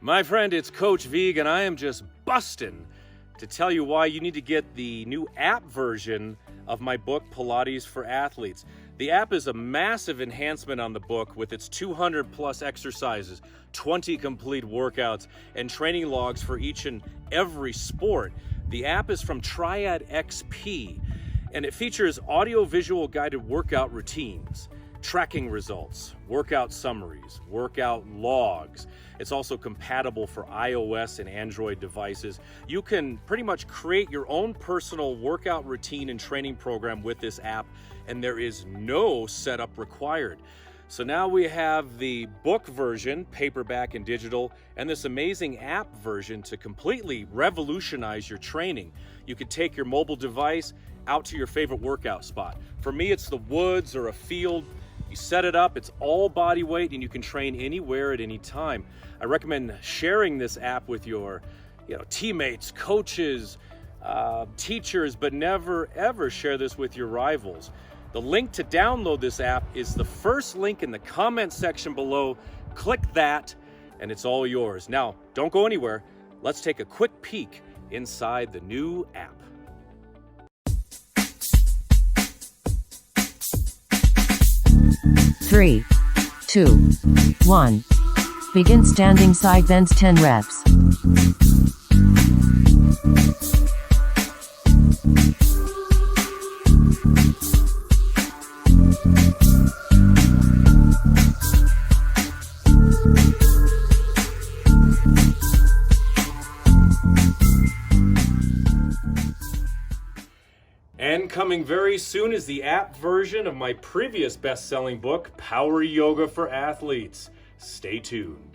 My friend, it's Coach Vigue, and I am just busting to tell you why you need to get the new app version of my book, Pilates for Athletes. The app is a massive enhancement on the book with its 200 plus exercises, 20 complete workouts, and training logs for each and every sport. The app is from TriadXP, and it features audio-visual guided workout routines, tracking results, workout summaries, workout logs. It's also compatible for iOS and Android devices. You can pretty much create your own personal workout routine and training program with this app, and there is no setup required. So now we have the book version, paperback and digital, and this amazing app version to completely revolutionize your training. You could take your mobile device out to your favorite workout spot. For me, it's the woods or a field. You set it up, it's all body weight, and you can train anywhere at any time. I recommend sharing this app with your teammates, coaches, teachers, but never ever share this with your rivals. The link to download this app is the first link in the comment section below. Click that and it's all yours. Now, don't go anywhere. Let's take a quick peek inside the new app. Three, 2, 1. Begin standing side bends 10 reps. And coming very soon is the app version of my previous best-selling book, Power Yoga for Athletes. Stay tuned.